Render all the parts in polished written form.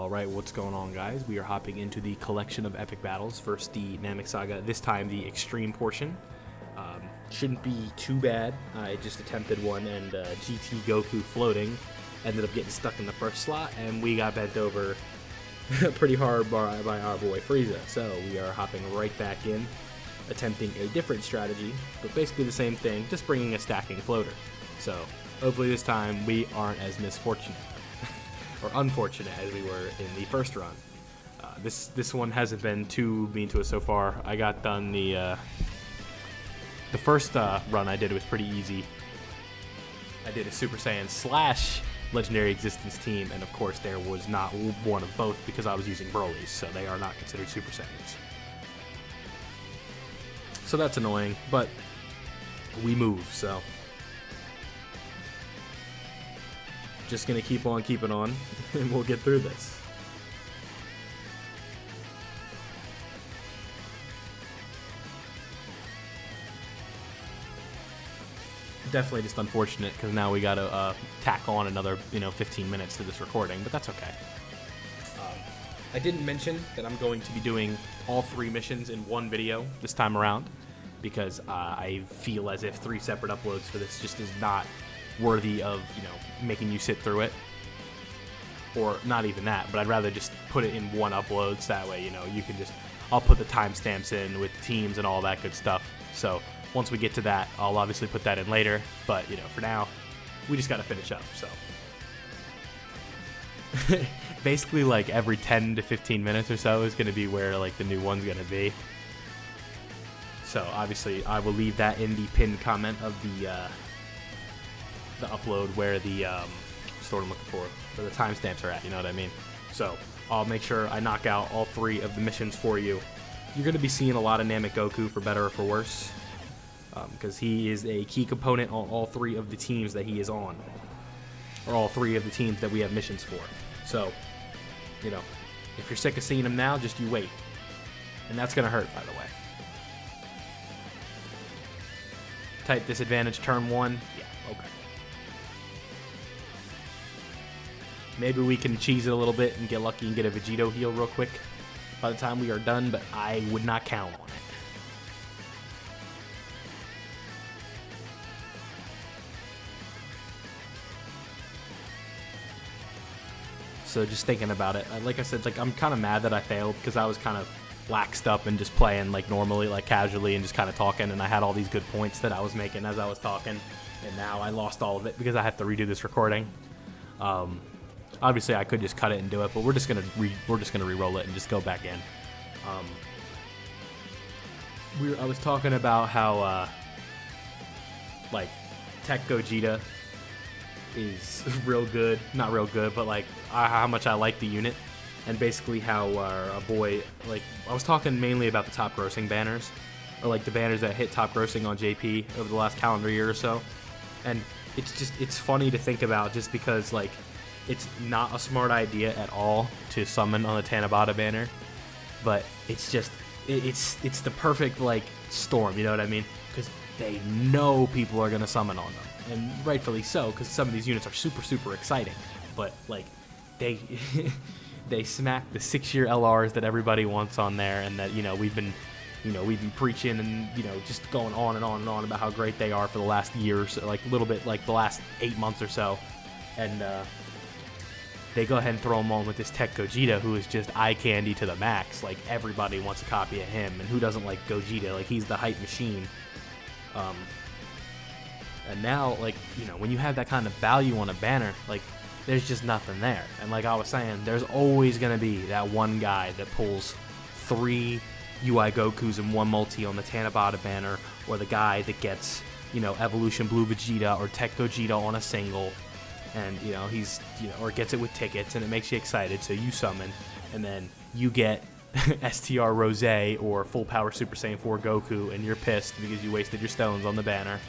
Alright, what's going on, guys? We are hopping into the collection of epic battles. First, the Namek Saga, this time the extreme portion. Shouldn't be too bad. I just attempted one, and GT Goku floating ended up getting stuck in the first slot, and we got bent over pretty hard by our boy Frieza. So we are hopping right back in, attempting a different strategy, but basically the same thing, just bringing a stacking floater. So hopefully this time we aren't as misfortunate or unfortunate as we were in the first run. This one hasn't been too mean to us so far. I got done the first run I did was pretty easy. I did a Super Saiyan slash Legendary Existence team, and of course there was not one of both because I was using Broly's, so they are not considered Super Saiyans. So that's annoying, but we move, so just gonna keep on keeping on, and we'll get through this. Definitely just unfortunate because now we gotta tack on another 15 minutes to this recording, but that's okay. I didn't mention that I'm going to be doing all 3 missions in one video this time around because I feel as if 3 separate uploads for this just is not worthy of making you sit through it, or not even that, but I'd rather just put it in one upload so that way you can just, I'll put the timestamps in with the teams and all that good stuff. So once we get to that, I'll obviously put that in later, but for now we just got to finish up. So basically like every 10 to 15 minutes or so is going to be where like the new one's going to be. So obviously I will leave that in the pinned comment of the upload where the what's the word I'm looking for, where the timestamps are at, you know what I mean? So I'll make sure I knock out all 3 of the missions for you. You're going to be seeing a lot of Namek Goku for better or for worse, because he is a key component on all 3 of the teams that he is on, or all 3 of the teams that we have missions for. So, if you're sick of seeing him now, just you wait. And that's going to hurt, by the way. Type disadvantage turn 1. Yeah, okay. Maybe we can cheese it a little bit and get lucky and get a Vegito heal real quick by the time we are done, but I would not count on it. So just thinking about it, like I said, I'm kind of mad that I failed because I was kind of laxed up and just playing like normally, like casually, and just kind of talking, and I had all these good points that I was making as I was talking, and now I lost all of it because I have to redo this recording. Obviously I could just cut it and do it, but we're just gonna re-roll it and just go back in. I was talking about how like Tech Gogeta is real good, not real good, but like how much I like the unit, and basically how a boy, like I was talking mainly about the top grossing banners, or like the banners that hit top grossing on JP over the last calendar year or so, and it's funny to think about just because like it's not a smart idea at all to summon on the Tanabata banner, but it's just it's the perfect like storm, you know what I mean? Because they know people are gonna summon on them, and rightfully so, because some of these units are super exciting, but like they they smack the 6-year LRs that everybody wants on there, and that we've been preaching and just going on and on and on about how great they are for the last year or so, like a little bit like the last 8 months or so, and they go ahead and throw him on with this Tech Gogeta, who is just eye candy to the max. Like everybody wants a copy of him, and who doesn't like Gogeta? Like he's the hype machine. And now, like when you have that kind of value on a banner, like there's just nothing there. And like I was saying, there's always gonna be that one guy that pulls 3 UI Gokus and 1 multi on the Tanabata banner, or the guy that gets Evolution Blue Vegeta or Tech Gogeta on a single. And he's or gets it with tickets, and it makes you excited, so you summon, and then you get STR Rose or Full Power Super Saiyan 4 Goku, and you're pissed because you wasted your stones on the banner.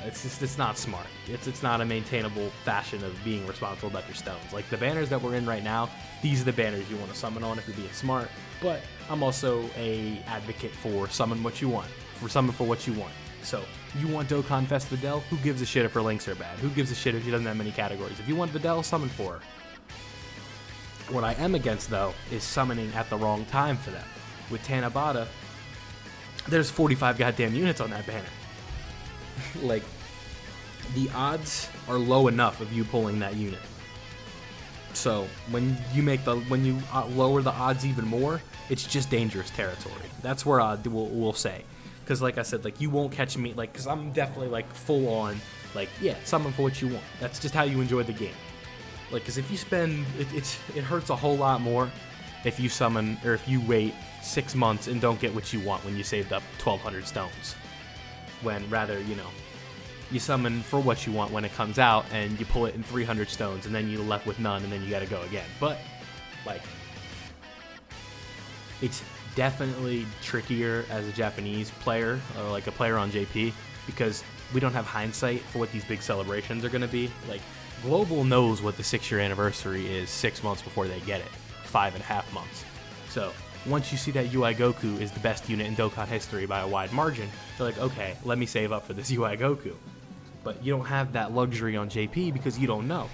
It's not smart. It's not a maintainable fashion of being responsible about your stones. Like the banners that we're in right now, these are the banners you want to summon on if you're being smart. But I'm also a advocate for summon what you want, for what you want. So, you want Dokkan Fest Videl? Who gives a shit if her links are bad? Who gives a shit if she doesn't have many categories? If you want Videl, summon for her. What I am against, though, is summoning at the wrong time for them. With Tanabata, there's 45 goddamn units on that banner. Like, the odds are low enough of you pulling that unit. So when you lower the odds even more, it's just dangerous territory. That's where we'll say, because like I said, like you won't catch me, like, because I'm definitely like full on, like, yeah, summon for what you want. That's just how you enjoy the game. Like, because if you spend, it hurts a whole lot more if you summon, or if you wait 6 months and don't get what you want when you saved up 1,200 stones. When rather, you know, you summon for what you want when it comes out, and you pull it in 300 stones, and then you're left with none, and then you gotta go again. But, like, it's definitely trickier as a Japanese player, or like a player on JP, because we don't have hindsight for what these big celebrations are gonna be. Like, Global knows what the 6-year anniversary is 6 months before they get it, 5.5 months. So, once you see that UI Goku is the best unit in Dokkan history by a wide margin, you're like, okay, let me save up for this UI Goku. But you don't have that luxury on JP because you don't know.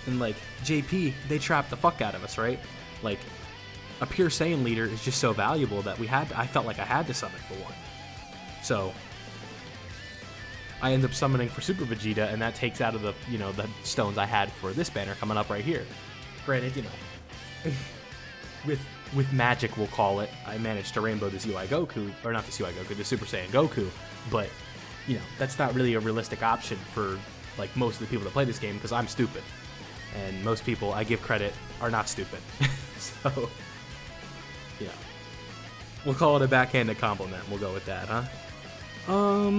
And like, JP, they trap the fuck out of us, right? Like, a pure Saiyan leader is just so valuable that I felt like I had to summon for one. So, I end up summoning for Super Vegeta, and that takes out of the, you know, the stones I had for this banner coming up right here. Granted, you know, with magic, we'll call it, I managed to rainbow this UI Goku, or not this UI Goku, the Super Saiyan Goku, but, you know, that's not really a realistic option for, like, most of the people that play this game, because I'm stupid. And most people, I give credit, are not stupid. So, yeah. We'll call it a backhanded compliment. We'll go with that, huh?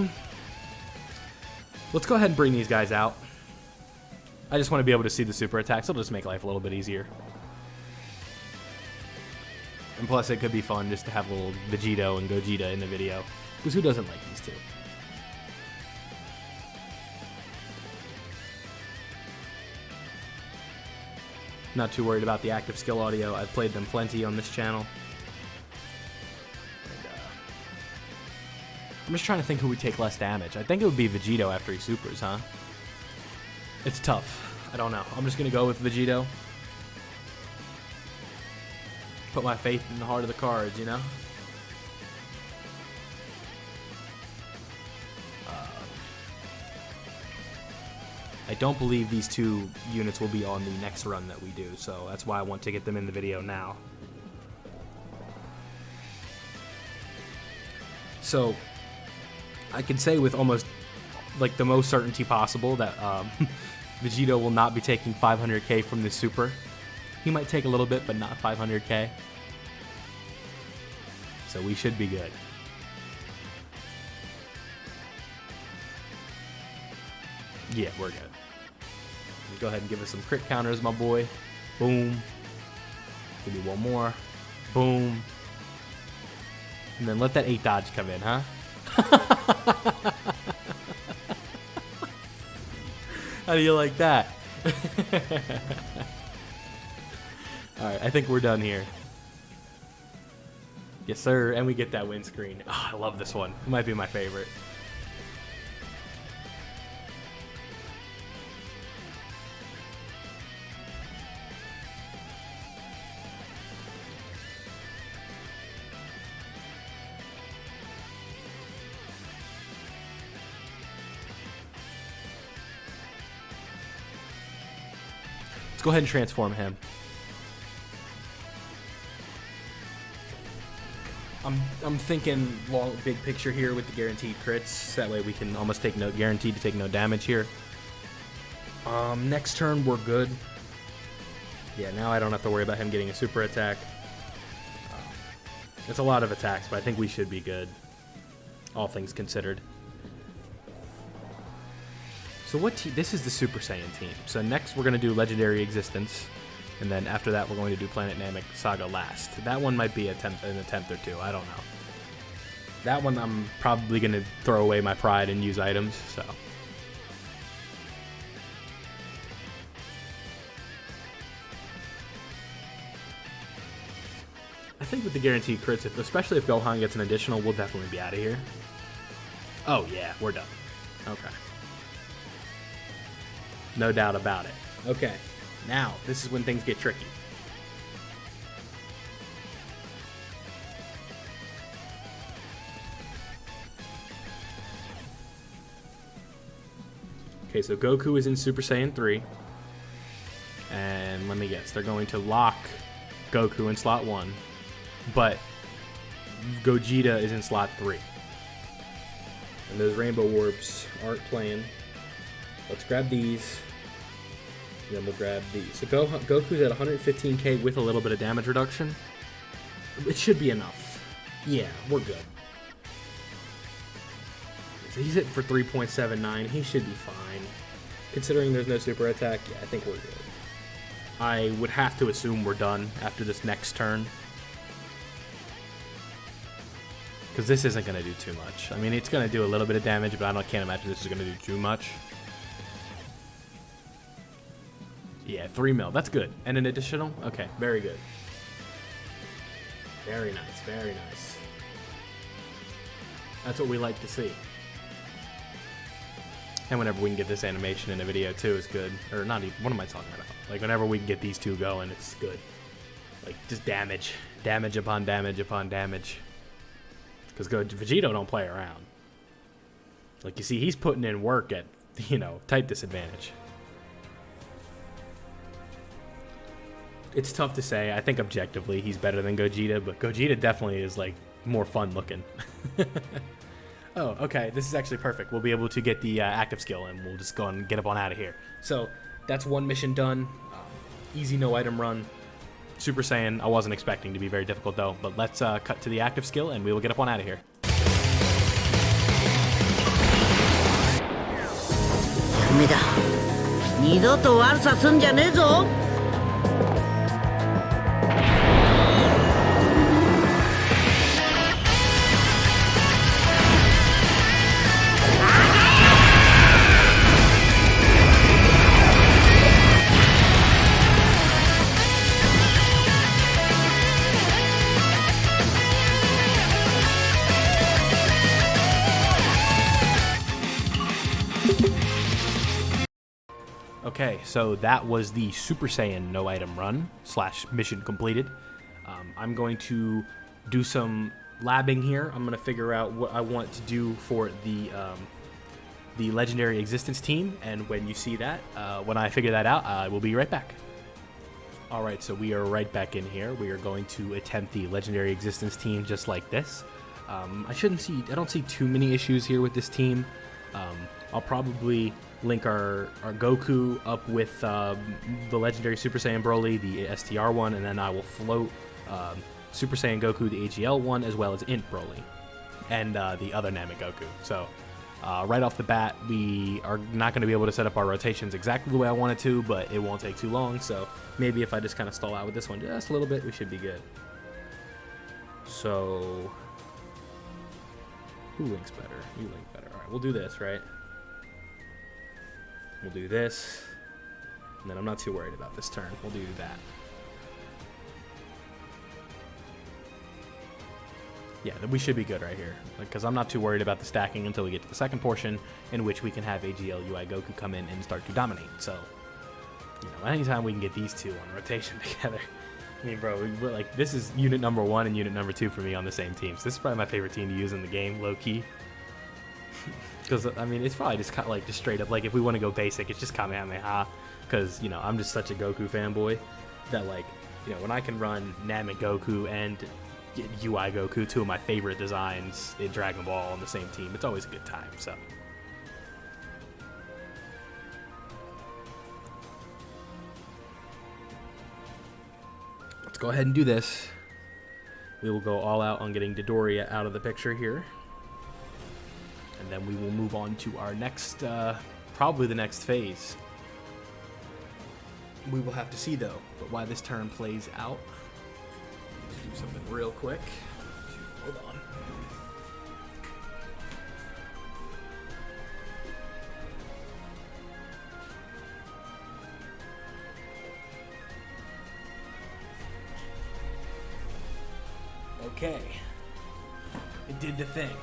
Let's go ahead and bring these guys out. I just want to be able to see the super attacks. It'll just make life a little bit easier. And plus, it could be fun just to have a little Vegito and Gogeta in the video. Because who doesn't like these two? Not too worried about the active skill audio. I've played them plenty on this channel. And, I'm just trying to think who would take less damage. I think it would be Vegito after he supers, huh? It's tough. I don't know. I'm just going to go with Vegito. Put my faith in the heart of the cards, you know? I don't believe these two units will be on the next run that we do, so that's why I want to get them in the video now. So, I can say with almost, like, the most certainty possible that Vegito will not be taking 500k from this super. He might take a little bit, but not 500k. So we should be good. Yeah, we're good. Go ahead and give us some crit counters, my boy. Boom. Give me one more. Boom. And then let that 8 dodge come in, huh? How do you like that? Alright, I think we're done here. Yes, sir. And we get that windscreen. Oh, I love this one. It might be my favorite. Let's go ahead and transform him. I'm thinking long, big picture here with the guaranteed crits. That way we can almost take guaranteed to take no damage here. Next turn we're good. Yeah, now I don't have to worry about him getting a super attack. It's a lot of attacks, but I think we should be good, all things considered. So this is the Super Saiyan team. So next we're going to do Legendary Existence, and then after that we're going to do Planet Namek Saga last. That one might be an attempt or two, I don't know. That one I'm probably going to throw away my pride and use items, so. I think with the guaranteed crits, especially if Gohan gets an additional, we'll definitely be out of here. Oh yeah, we're done. Okay. No doubt about it. Okay, now, this is when things get tricky. Okay, so Goku is in Super Saiyan 3. And let me guess, they're going to lock Goku in slot 1. But Gogeta is in slot 3. And those rainbow orbs aren't playing. Let's grab these. And then we'll grab these. So Goku's at 115k with a little bit of damage reduction. It should be enough. Yeah, we're good. So he's hitting for 3.79. He should be fine. Considering there's no super attack, yeah, I think we're good. I would have to assume we're done after this next turn. Because this isn't going to do too much. I mean, it's going to do a little bit of damage, but I can't imagine this is going to do too much. Yeah, 3 mil. That's good. And an additional? Okay, very good. Very nice, very nice. That's what we like to see. And whenever we can get this animation in a video too is good. Or not even, what am I talking about? Like whenever we can get these two going, it's good. Like just damage. Damage upon damage upon damage. Because Vegito don't play around. Like you see, he's putting in work at, type disadvantage. It's tough to say. I think objectively he's better than Gogeta, but Gogeta definitely is like more fun looking. Oh, okay. This is actually perfect. We'll be able to get the active skill, and we'll just go and get up on out of here. So that's one mission done. Easy no item run. Super Saiyan. I wasn't expecting to be very difficult though, but let's cut to the active skill, and we will get up on out of here. ダメだ。二度と悪さすんじゃねえぞ。 Okay, so that was the Super Saiyan no item run / mission completed. I'm going to do some labbing here. I'm going to figure out what I want to do for the legendary existence team, and when you see that, when I figure that out, I will be right back. All right, so we are right back in here. We are going to attempt the legendary existence team just like this. I don't see too many issues here with this team. I'll probably link our Goku up with the legendary Super Saiyan Broly, the STR one, and then I will float Super Saiyan Goku, the AGL one, as well as Int Broly, and the other Namek Goku. So right off the bat, we are not going to be able to set up our rotations exactly the way I wanted to, but it won't take too long. So maybe if I just kind of stall out with this one just a little bit, we should be good. So who links better? You link better. All right, we'll do this, right? We'll do this, and then I'm not too worried about this turn. We'll do that. Yeah, we should be good right here, because I'm not too worried about the stacking until we get to the second portion, in which we can have AGL UI Goku come in and start to dominate. So, anytime we can get these two on rotation together. I mean, bro, we're like, this is unit number 1 and unit number 2 for me on the same team. So this is probably my favorite team to use in the game, low key. Because, I mean, it's probably just kind of like just straight up, like, if we want to go basic, it's just Kamehameha. Because, I'm just such a Goku fanboy that, like, when I can run Namek Goku and UI Goku, two of my favorite designs in Dragon Ball on the same team, it's always a good time, so. Let's go ahead and do this. We will go all out on getting Dodoria out of the picture here. And then we will move on to our next, probably the next phase. We will have to see, though, but why this turn plays out. Do something real quick. Hold on. Okay. It did the thing.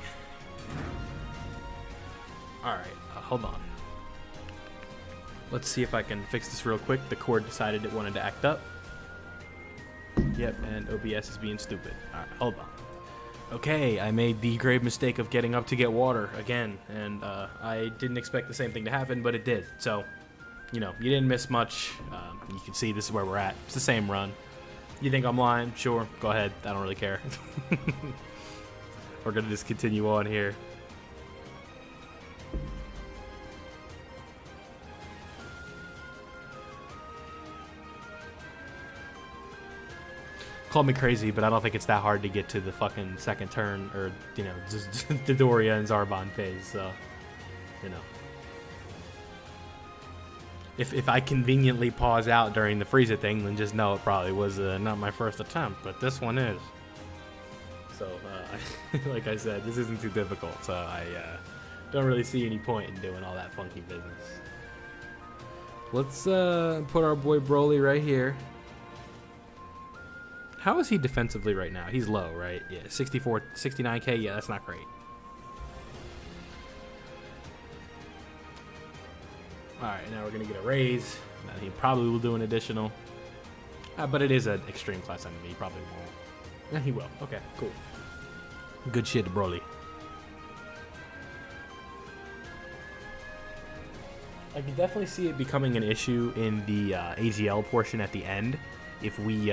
Alright, hold on. Let's see if I can fix this real quick. The cord decided it wanted to act up. Yep, and OBS is being stupid. Alright, hold on. Okay, I made the grave mistake of getting up to get water again, and I didn't expect the same thing to happen, but it did. So, you know, you didn't miss much. You can see this is where we're at. It's the same run. You think I'm lying? Sure, go ahead. I don't really care. We're gonna just continue on here. Call me crazy, but I don't think it's that hard to get to the fucking second turn, or, you know, just Dodoria and Zarbon phase, so, you know. If I conveniently pause out during the Frieza thing, then just know it probably was not my first attempt, but this one is. So, like I said, this isn't too difficult, so I don't really see any point in doing all that funky business. Let's put our boy Broly right here. How is he defensively right now? He's low, right? Yeah, 64, 69k. Yeah, that's not great. All right, now we're gonna get a raise. Now he probably will do an additional, but it is an extreme class enemy. He probably won't. Yeah, he will. Okay, cool. Good shit, Broly. I can definitely see it becoming an issue in the AGL portion at the end. If we, you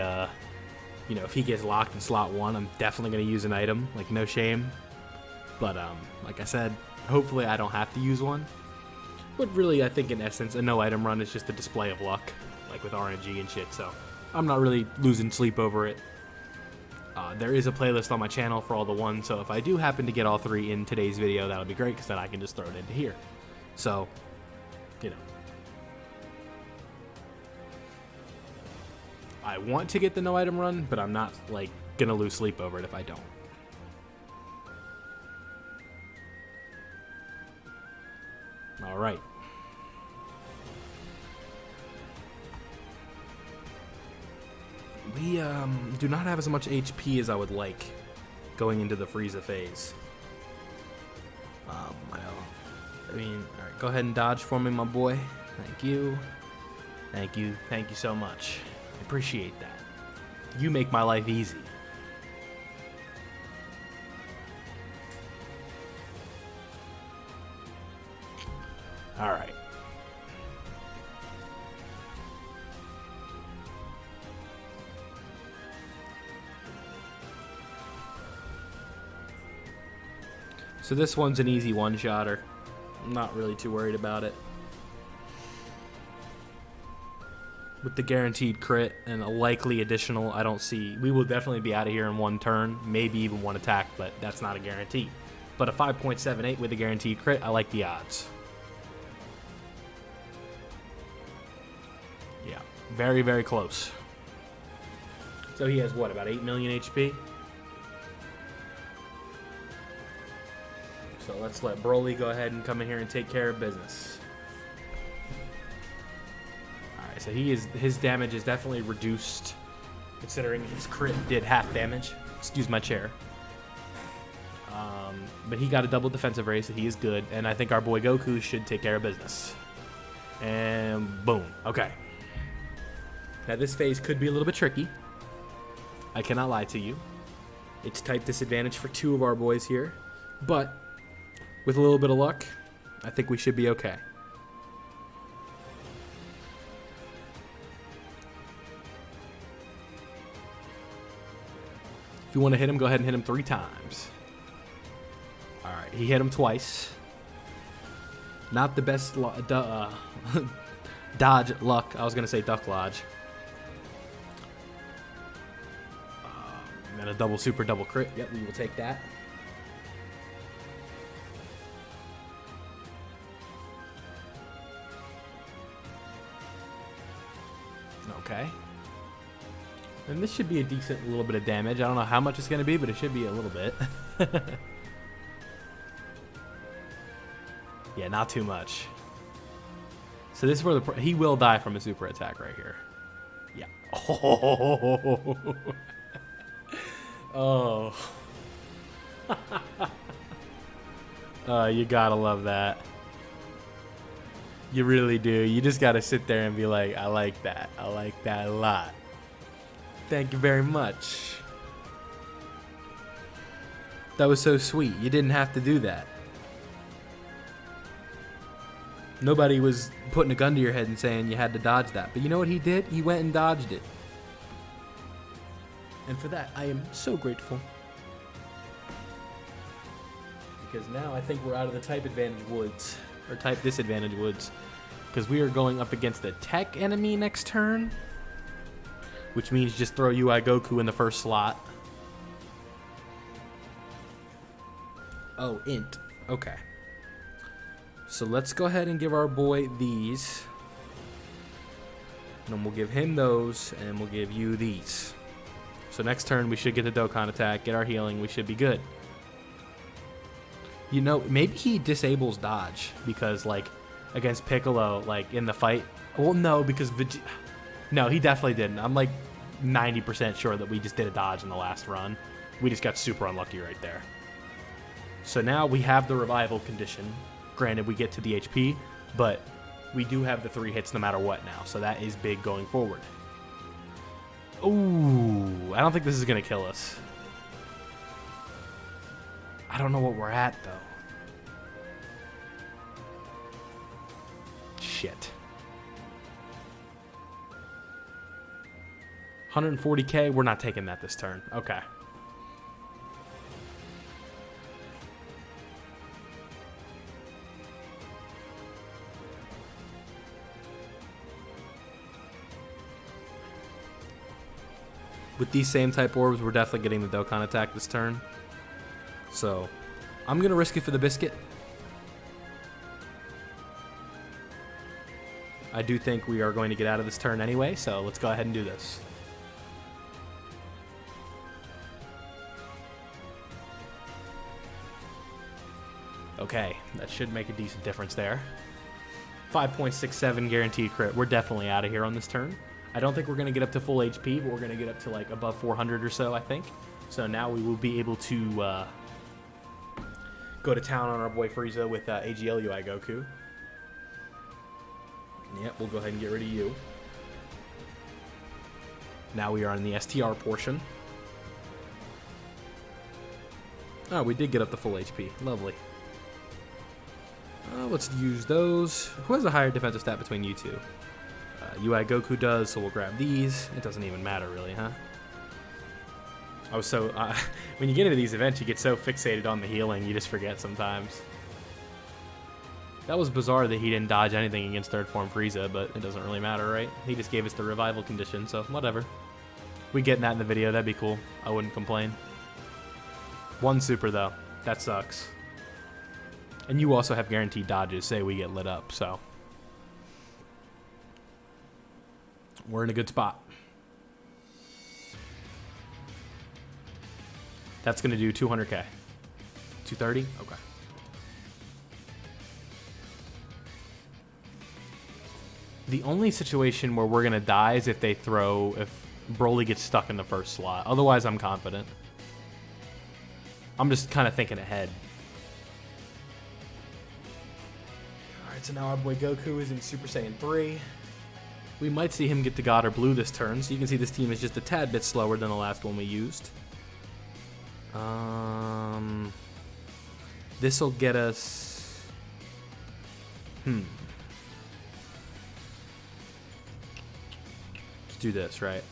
know, if he gets locked in slot 1, I'm definitely going to use an item, like no shame. But, like I said, hopefully I don't have to use one. But really, I think in essence, a no item run is just a display of luck, like with RNG and shit, so I'm not really losing sleep over it. There is a playlist on my channel for all the ones, so if I do happen to get all 3 in today's video, that'll be great, because then I can just throw it into here. So, you know. I want to get the no item run, but I'm not, like, gonna lose sleep over it if I don't. All right. We do not have as much HP as I would like going into the Frieza phase. I mean, all right, go ahead and dodge for me, my boy. Thank you. Thank you. Thank you so much. I appreciate that. You make my life easy. All right. So this one's an easy one-shotter. I'm not really too worried about it. With the guaranteed crit and a likely additional, I don't see... We will definitely be out of here in one turn, maybe even one attack, but that's not a guarantee. But a 5.78 with a guaranteed crit, I like the odds. Yeah, very, very close. So he has, what, about 8 million HP? So let's let Broly go ahead and come in here and take care of business. Alright, so his damage is definitely reduced, considering his crit did half damage. Excuse my chair. But he got a double defensive raise, so he is good. And I think our boy Goku should take care of business. And boom. Okay. Now this phase could be a little bit tricky. I cannot lie to you. It's type disadvantage for 2 of our boys here. But with a little bit of luck, I think we should be okay. If you want to hit him, go ahead and hit him 3 times. Alright, he hit him twice. Not the best dodge luck. I was going to say duck lodge. And a double super double crit. Yep, we will take that. Okay. And this should be a decent little bit of damage. I don't know how much it's going to be, but it should be a little bit. Yeah, not too much. So this is where he will die from a super attack right here. Yeah. Oh. Oh. You gotta love that. You really do. You just gotta sit there and be like, I like that. I like that a lot. Thank you very much. That was so sweet. You didn't have to do that. Nobody was putting a gun to your head and saying you had to dodge that. But you know what he did? He went and dodged it. And for that, I am so grateful. Because now I think we're out of the type advantage woods. Or type disadvantage woods. Because we are going up against a tech enemy next turn. Which means just throw UI Goku in the first slot. Oh, int. Okay. So let's go ahead and give our boy these. And then we'll give him those, and we'll give you these. So next turn, we should get the Dokkan attack, get our healing, we should be good. You know, maybe he disables dodge, because, like, against Piccolo, like, in the fight. Well, no, because no, he definitely didn't. I'm, like, 90% sure that we just did a dodge in the last run. We just got super unlucky right there. So now we have the revival condition. Granted, we get to the HP, but we do have the 3 hits no matter what now, so that is big going forward. Ooh, I don't think this is going to kill us. I don't know what we're at, though. Shit. 140k, we're not taking that this turn. Okay. With these same type orbs, we're definitely getting the Dokkan attack this turn. So, I'm going to risk it for the biscuit. I do think we are going to get out of this turn anyway, so let's go ahead and do this. Okay, that should make a decent difference there. 5.67 guaranteed crit. We're definitely out of here on this turn. I don't think we're going to get up to full HP, but we're going to get up to like above 400 or so, I think. So now we will be able to go to town on our boy Frieza with AGL UI Goku. Yep, we'll go ahead and get rid of you. Now we are in the STR portion. Oh, we did get up to full HP. Lovely. Let's use those. Who has a higher defensive stat between you two? UI Goku does, so we'll grab these. It doesn't even matter, really, huh? Oh, so when you get into these events, you get so fixated on the healing, you just forget sometimes. That was bizarre that he didn't dodge anything against third form Frieza, but it doesn't really matter, right? He just gave us the revival condition, so whatever. We getting that in the video, that'd be cool. I wouldn't complain. One super, though. That sucks. And you also have guaranteed dodges, say we get lit up, so we're in a good spot. That's going to do 200k. 230? Okay. The only situation where we're going to die is if if Broly gets stuck in the first slot. Otherwise, I'm confident. I'm just kind of thinking ahead. Alright, so now our boy Goku is in Super Saiyan 3. We might see him get to God or Blue this turn, so you can see this team is just a tad bit slower than the last one we used. This'll get us... Let's do this, right?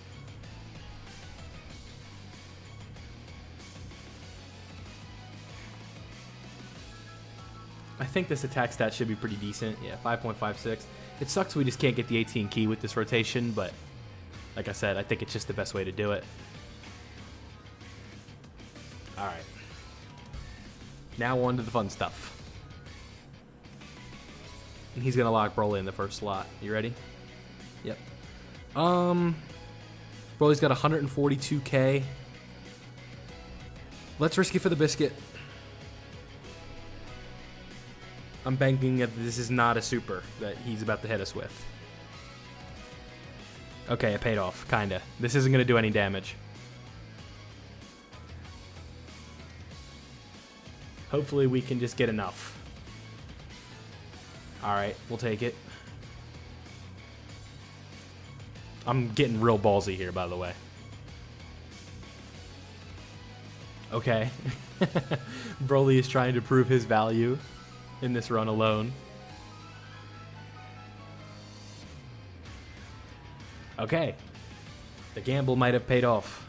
I think this attack stat should be pretty decent. Yeah, 5.56. It sucks we just can't get the 18 key with this rotation, but like I said, I think it's just the best way to do it. Alright. Now on to the fun stuff. And he's going to lock Broly in the first slot. You ready? Yep. Broly's got 142k. Let's risk it for the biscuit. I'm banking that this is not a super that he's about to hit us with. Okay, it paid off, kinda. This isn't gonna do any damage. Hopefully we can just get enough. Alright, we'll take it. I'm getting real ballsy here, by the way. Okay. Broly is trying to prove his value in this run alone. Okay. The gamble might have paid off.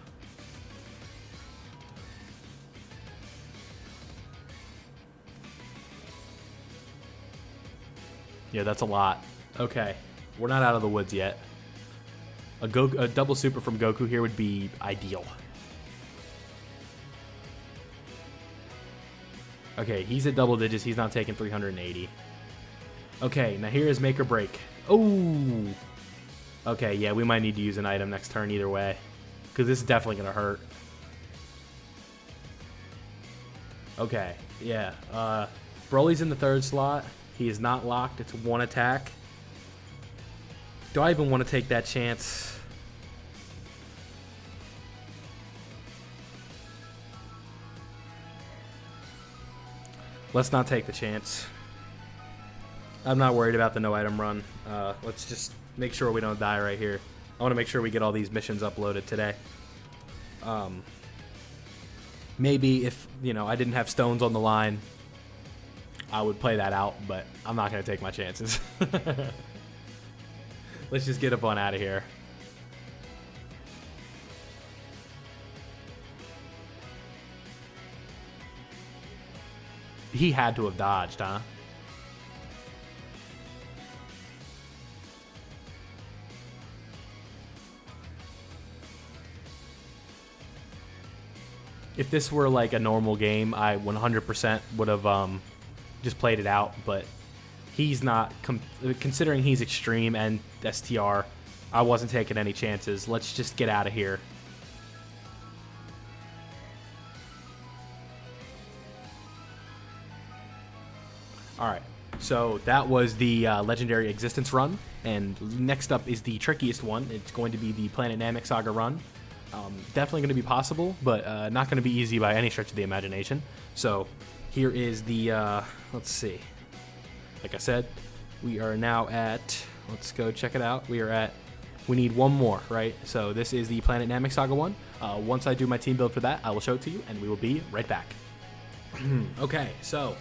Yeah, that's a lot. Okay. We're not out of the woods yet. A double super from Goku here would be ideal. Okay, he's at double digits. He's not taking 380. Okay, now here is make or break. Oh! Okay, yeah, we might need to use an item next turn either way. Because this is definitely going to hurt. Okay, yeah. Broly's in the third slot. He is not locked. It's one attack. Do I even want to take that chance? Let's not take the chance. I'm not worried about the no item run. Let's just make sure we don't die right here. I want to make sure we get all these missions uploaded today. Maybe if, you know, I didn't have stones on the line, I would play that out, but I'm not going to take my chances. Let's just get up on out of here. He had to have dodged, huh? If this were like a normal game, I 100% would have just played it out, but he's not, considering he's extreme and STR, I wasn't taking any chances. Let's just get out of here. Alright, so that was the Legendary Existence run, and next up is the trickiest one. It's going to be the Planet Namek Saga run. Definitely going to be possible, but not going to be easy by any stretch of the imagination. So here is the, let's see. Like I said, we are now at, let's go check it out. We need one more, right? So this is the Planet Namek Saga one. Once I do my team build for that, I will show it to you, and we will be right back. Okay, so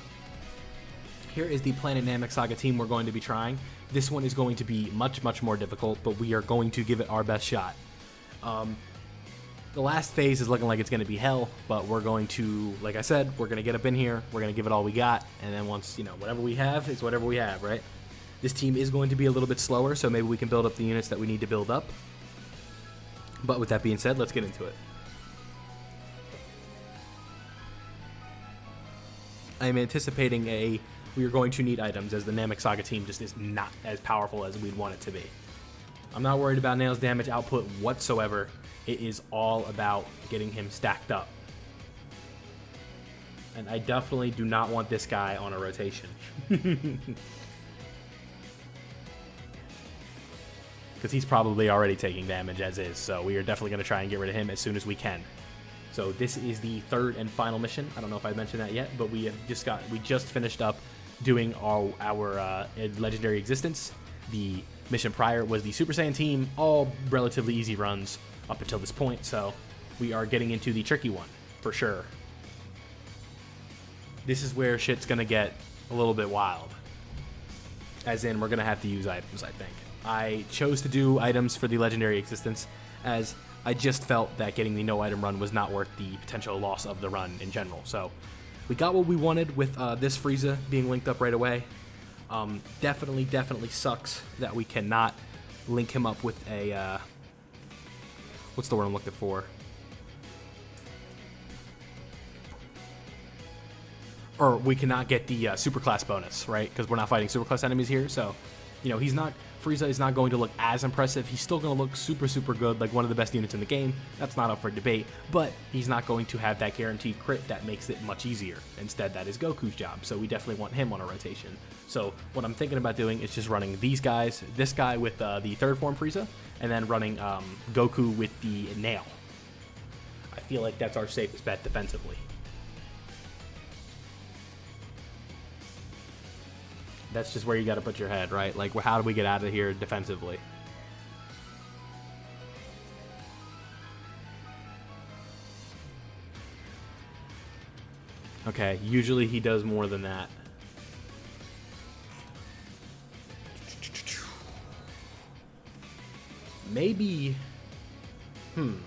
here is the Planet Namek Saga team we're going to be trying. This one is going to be much, much more difficult, but we are going to give it our best shot. The last phase is looking like it's going to be hell, but we're going to, like I said, we're going to get up in here, we're going to give it all we got, and then once, you know, whatever we have is whatever we have, right? This team is going to be a little bit slower, so maybe we can build up the units that we need to build up. But with that being said, let's get into it. I'm anticipating we are going to need items, as the Namek Saga team just is not as powerful as we'd want it to be. I'm not worried about Nail's damage output whatsoever. It is all about getting him stacked up. And I definitely do not want this guy on a rotation. Because he's probably already taking damage as is, so we are definitely going to try and get rid of him as soon as we can. So this is the third and final mission. I don't know if I mentioned that yet, but we just finished up doing our Legendary Existence. The mission prior was the Super Saiyan team, all relatively easy runs up until this point, so we are getting into the tricky one, for sure. This is where shit's gonna get a little bit wild. As in, we're gonna have to use items, I think. I chose to do items for the Legendary Existence, as I just felt that getting the no item run was not worth the potential loss of the run in general. So we got what we wanted with this Frieza being linked up right away. Definitely sucks that we cannot link him up with a, what's the word I'm looking for? Or we cannot get the superclass bonus, right? Because we're not fighting superclass enemies here, so, you know, Frieza is not going to look as impressive. He's still going to look super good, like one of the best units in the game. That's not up for debate, but he's not going to have that guaranteed crit that makes it much easier. Instead, that is Goku's job, so we definitely want him on a rotation. So what I'm thinking about doing is just running these guys, this guy with the third form Frieza, and then running Goku with the Nail. I feel like that's our safest bet defensively. That's just where you got to put your head, right? Like, how do we get out of here defensively? Okay, usually he does more than that. Maybe... I'm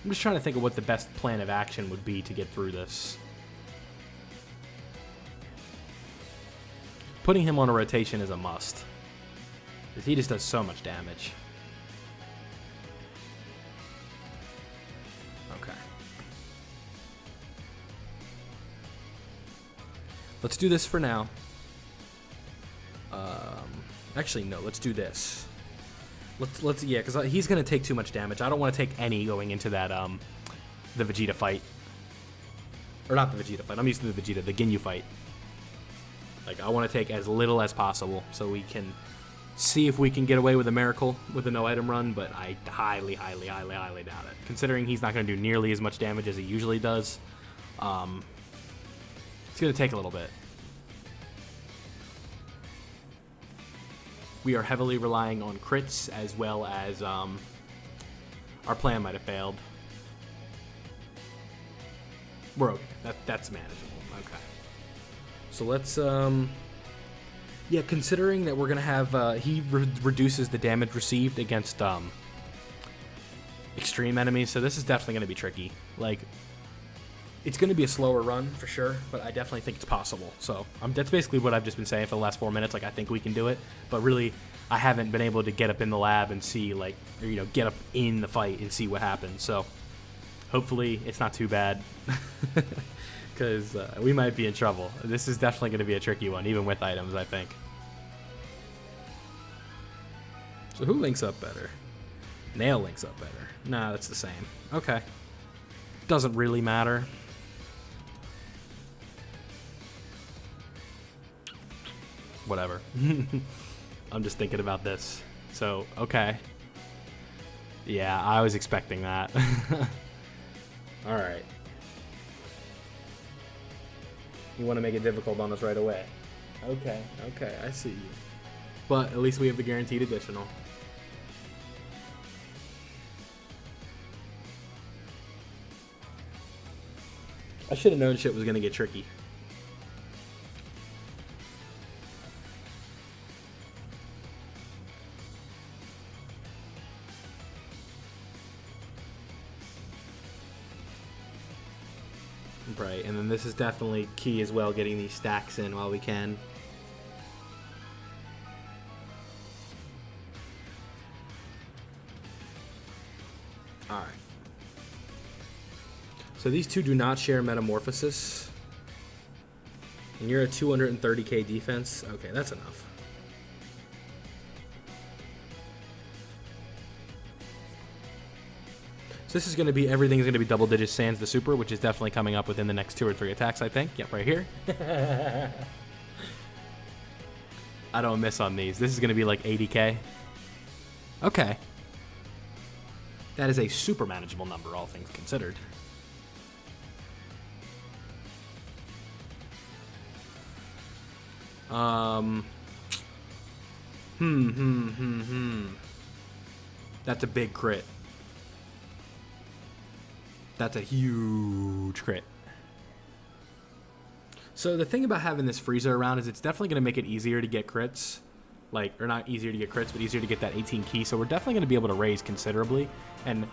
just trying to think of what the best plan of action would be to get through this. Putting him on a rotation is a must, because he just does so much damage. Okay. Let's do this for now. Actually, no, let's do this. Yeah, because he's going to take too much damage. I don't want to take any going into that, the Vegeta fight. Or not the Vegeta fight, I'm used to the Vegeta, the Ginyu fight. Like, I want to take as little as possible so we can see if we can get away with a miracle with a no-item run, but I highly, highly, highly, highly doubt it. Considering he's not going to do nearly as much damage as he usually does, it's going to take a little bit. We are heavily relying on crits as well as our plan might have failed. We're okay. That's manageable. Okay. So let's, yeah, considering that we're going to have, he reduces the damage received against extreme enemies, so this is definitely going to be tricky. Like, it's going to be a slower run for sure, but I definitely think it's possible. So that's basically what I've just been saying for the last 4 minutes. Like, I think we can do it, but really, I haven't been able to get up in the lab and see, like, or, you know, get up in the fight and see what happens. So hopefully it's not too bad, because we might be in trouble. This is definitely going to be a tricky one, even with items, I think. So who links up better? Nail links up better. Nah, that's the same. Okay. Doesn't really matter. Whatever. I'm just thinking about this. So, okay. Yeah, I was expecting that. Alright. You want to make it difficult on us right away. Okay, I see you. But at least we have the guaranteed additional. I should have known shit was going to get tricky. Right, and then this is definitely key as well, getting these stacks in while we can. Alright. So these two do not share Metamorphosis. And you're at 230k defense. Okay, that's enough. This is going to be, everything's going to be double digits sans the super, which is definitely coming up within the next 2 or 3 attacks, I think. Yep, right here. I don't miss on these. This is going to be like 80k. Okay. That is a super manageable number, all things considered. That's a big crit. That's a huge crit. So the thing about having this Frieza around is it's definitely going to make it easier to get crits. Like, or not easier to get crits, but easier to get that 18 key. So we're definitely going to be able to raise considerably. And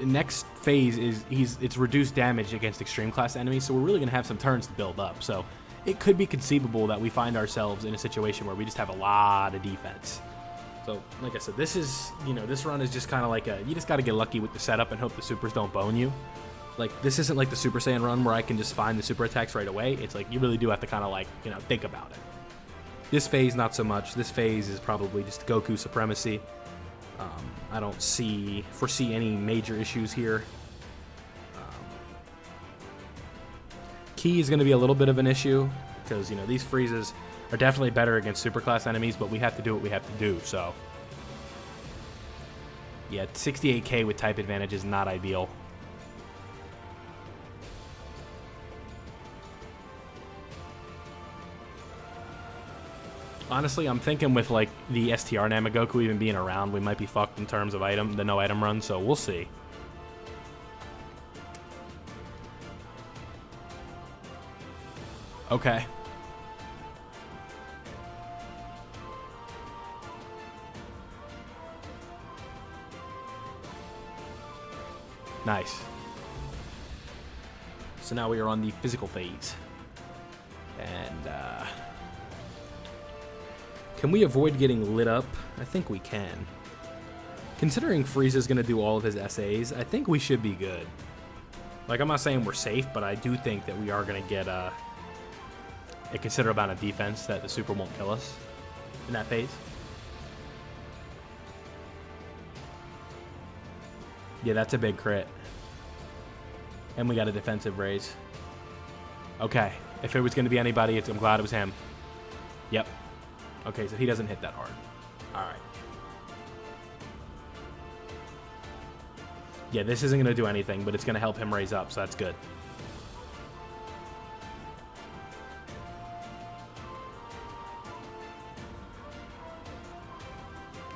next phase is it's reduced damage against extreme class enemies. So we're really going to have some turns to build up. So it could be conceivable that we find ourselves in a situation where we just have a lot of defense. So, like I said, this is, you know, this run is just kind of like you just got to get lucky with the setup and hope the supers don't bone you. Like, this isn't like the Super Saiyan run where I can just find the super attacks right away. It's like, you really do have to kind of like, you know, think about it. This phase, not so much. This phase is probably just Goku supremacy. I don't foresee any major issues here. Ki is going to be a little bit of an issue because, you know, these Friezas are definitely better against superclass enemies, but we have to do what we have to do, so. Yeah, 68k with type advantage is not ideal. Honestly, I'm thinking with, like, the STR Namagoku even being around, we might be fucked in terms of the no-item run, so we'll see. Okay. Nice. So now we are on the physical phase. And, can we avoid getting lit up? I think we can. Considering Frieza's going to do all of his SAs, I think we should be good. Like, I'm not saying we're safe, but I do think that we are going to get a considerable amount of defense that the super won't kill us in that phase. Yeah, that's a big crit. And we got a defensive raise. Okay. If it was going to be anybody, I'm glad it was him. Yep. Okay, so he doesn't hit that hard. All right. Yeah, this isn't going to do anything, but it's going to help him raise up, so that's good.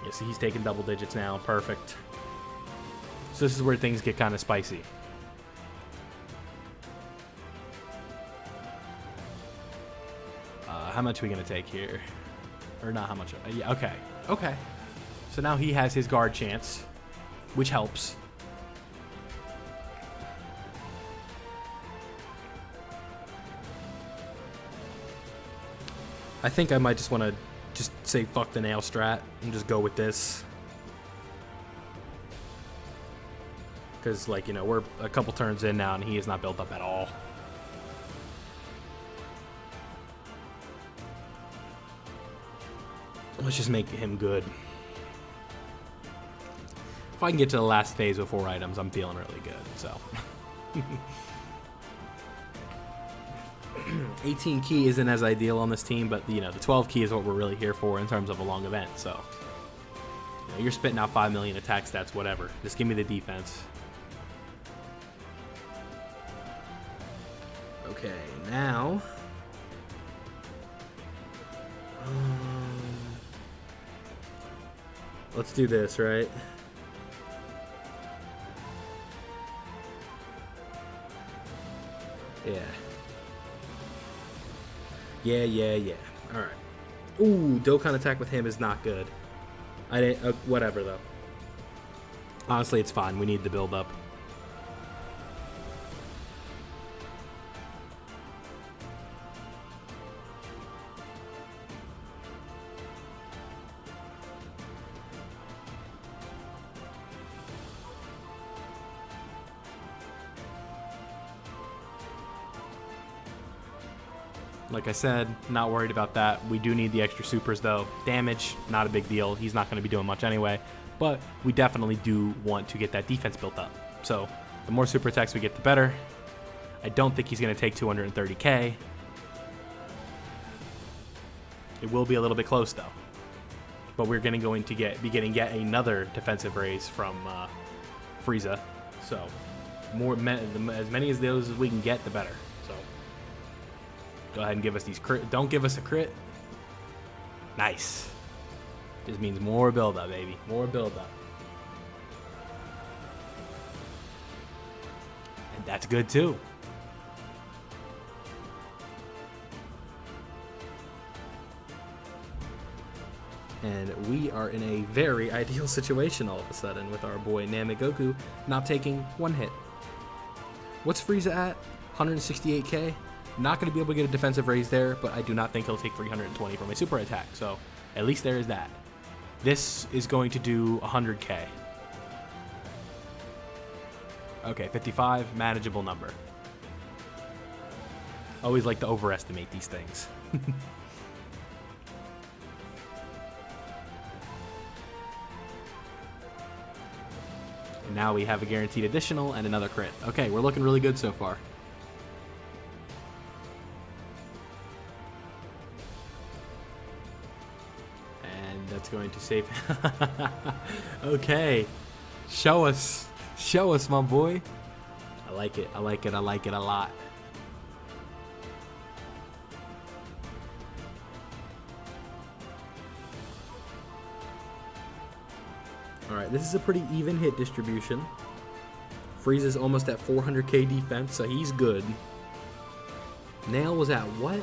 Yeah, see, he's taking double digits now. Perfect. So this is where things get kind of spicy. How much are we going to take here? Or not how much? Yeah, okay. Okay. So now he has his guard chance, which helps. I think I might just want to just say fuck the nail strat and just go with this. Because, like, you know, we're a couple turns in now and he is not built up at all. Let's just make him good. If I can get to the last phase with 4 items, I'm feeling really good, so. 18 key isn't as ideal on this team, but, you know, the 12 key is what we're really here for in terms of a long event, so. You know, you're spitting out 5 million attack stats, whatever. Just give me the defense. Okay, now. Let's do this, right? Yeah. Yeah. Alright. Ooh, Dokkan attack with him is not good. I didn't. Whatever, though. Honestly, it's fine. We need the build up. Like I said, not worried about that. We do need the extra supers, though. Damage, not a big deal. He's not going to be doing much anyway. But we definitely do want to get that defense built up. So the more super attacks we get, the better. I don't think he's going to take 230k. It will be a little bit close, though. But we're going to be getting yet another defensive raise from Frieza. So as many as those as we can get, the better. So go ahead and give us these crit. Don't give us a crit. Nice. Just means more build-up, baby. More build-up. And that's good, too. And we are in a very ideal situation all of a sudden with our boy Namegoku not taking 1 hit. What's Frieza at? 168k? Not going to be able to get a defensive raise there, but I do not think he'll take 320 from a super attack. So at least there is that. This is going to do 100k. Okay, 55, manageable number. Always like to overestimate these things. And now we have a guaranteed additional and another crit. Okay, we're looking really good so far. That's going to save. Okay, show us, my boy. I like it a lot. All right, this is a pretty even hit distribution. Frieza's almost at 400k defense, so he's good. Nail was at what?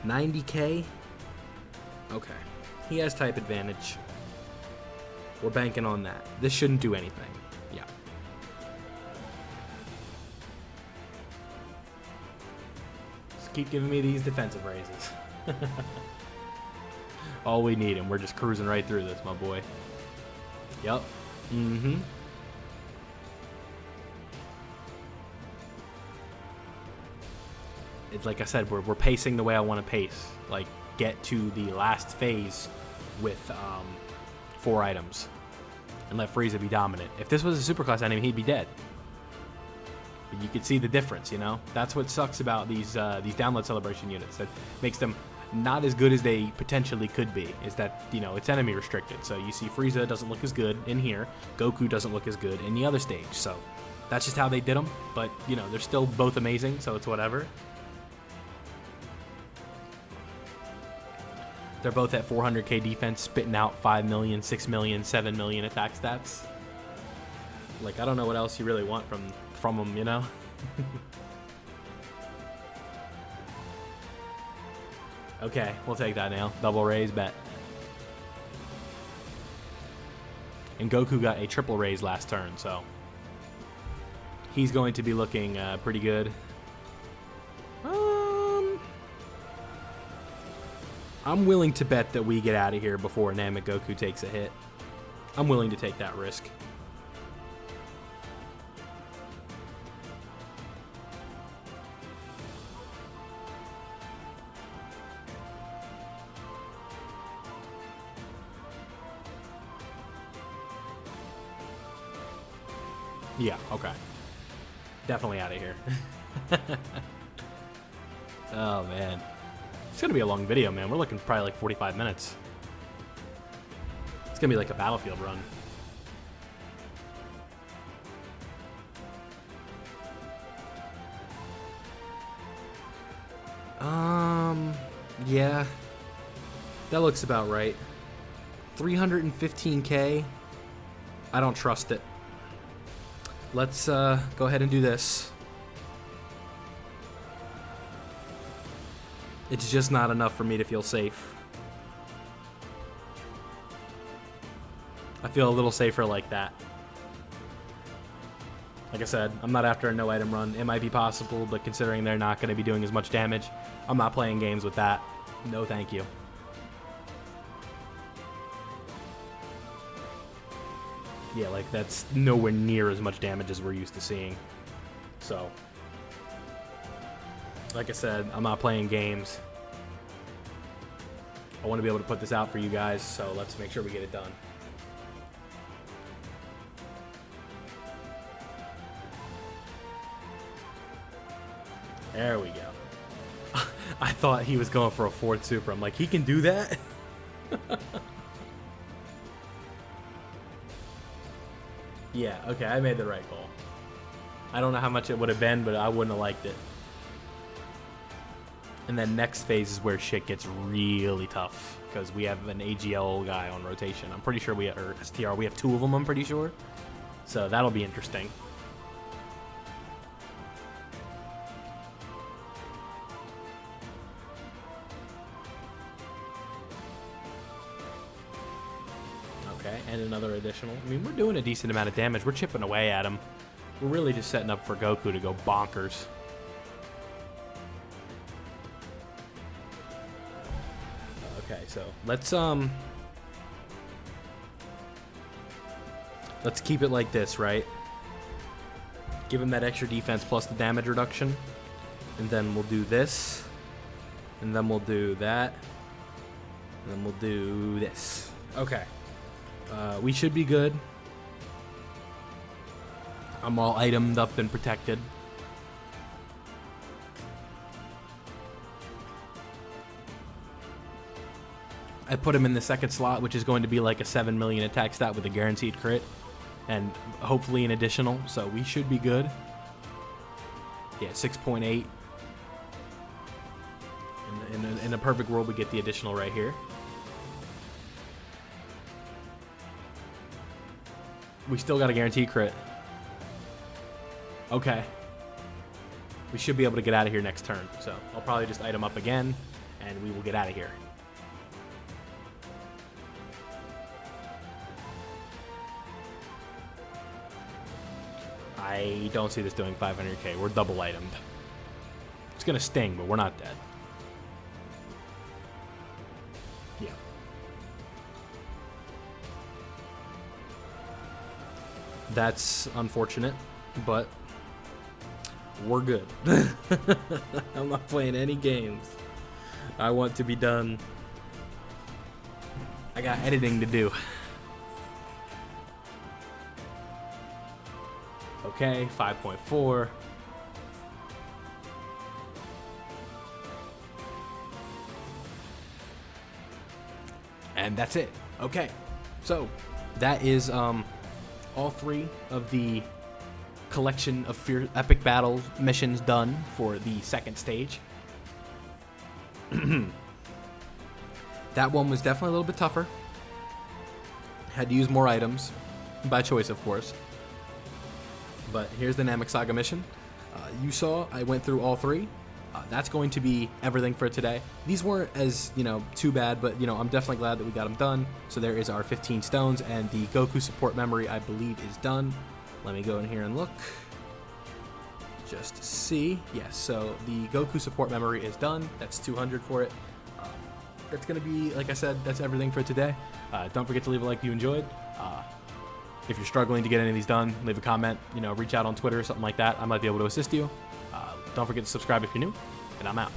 90k? Okay. He has type advantage. We're banking on that. This shouldn't do anything. Yeah. Just keep giving me these defensive raises. All we need, and we're just cruising right through this, my boy. Yup. Mm-hmm. It's like I said, we're pacing the way I want to pace. Like, get to the last phase with 4 items and let Frieza be dominant. If this was a superclass enemy, he'd be dead. But you could see the difference, you know? That's what sucks about these download celebration units. That makes them not as good as they potentially could be, is that, you know, it's enemy restricted. So you see Frieza doesn't look as good in here. Goku doesn't look as good in the other stage. So that's just how they did them. But, you know, they're still both amazing, so it's whatever. They're both at 400k defense, spitting out 5 million, 6 million, 7 million attack stats. Like, I don't know what else you really want from them, you know? Okay, we'll take that now. Double raise, bet. And Goku got a triple raise last turn, so he's going to be looking pretty good. I'm willing to bet that we get out of here before Namek Goku takes a hit. I'm willing to take that risk. Yeah, okay. Definitely out of here. Oh, man. It's going to be a long video, man. We're looking probably like 45 minutes. It's going to be like a Battlefield run. Yeah. That looks about right. 315k. I don't trust it. Let's go ahead and do this. It's just not enough for me to feel safe. I feel a little safer like that. Like I said, I'm not after a no item run. It might be possible, but considering they're not going to be doing as much damage, I'm not playing games with that. No thank you. Yeah, like that's nowhere near as much damage as we're used to seeing. So, like I said, I'm not playing games. I want to be able to put this out for you guys, so let's make sure we get it done. There we go. I thought he was going for a 4th super. I'm like, he can do that? Yeah, okay, I made the right call. I don't know how much it would have been, but I wouldn't have liked it. And then next phase is where shit gets really tough, because we have an AGL guy on rotation. I'm pretty sure or STR, we have 2 of them, I'm pretty sure. So that'll be interesting. Okay, and another additional. I mean, we're doing a decent amount of damage. We're chipping away at him. We're really just setting up for Goku to go bonkers. Okay, so let's keep it like this, right? Give him that extra defense plus the damage reduction. And then we'll do this. And then we'll do that. And then we'll do this. Okay. We should be good. I'm all itemed up and protected. I put him in the second slot, which is going to be like a 7 million attack stat with a guaranteed crit. And hopefully an additional, so we should be good. Yeah, 6.8. In a perfect world, we get the additional right here. We still got a guaranteed crit. Okay. we should be able to get out of here next turn. So I'll probably just item up again, and we will get out of here. I don't see this doing 500k. We're double itemed. It's gonna sting, but we're not dead. Yeah. That's unfortunate, but we're good. I'm not playing any games. I want to be done. I got editing to do. Okay, 5.4. And that's it. Okay, so that is all 3 of the collection of epic battle missions done for the second stage. That one was definitely a little bit tougher. Had to use more items, by choice, of course. But here's the Namek Saga mission. You saw I went through all 3. That's going to be everything for today. These weren't as, too bad, but, I'm definitely glad that we got them done. So there is our 15 stones, and the Goku support memory, I believe, is done. Let me go in here and look. Just to see. Yes, so the Goku support memory is done. That's 200 for it. That's going to be, like I said, that's everything for today. Don't forget to leave a like if you enjoyed. If you're struggling to get any of these done, leave a comment, reach out on Twitter or something like that. I might be able to assist you. Don't forget to subscribe if you're new, and I'm out.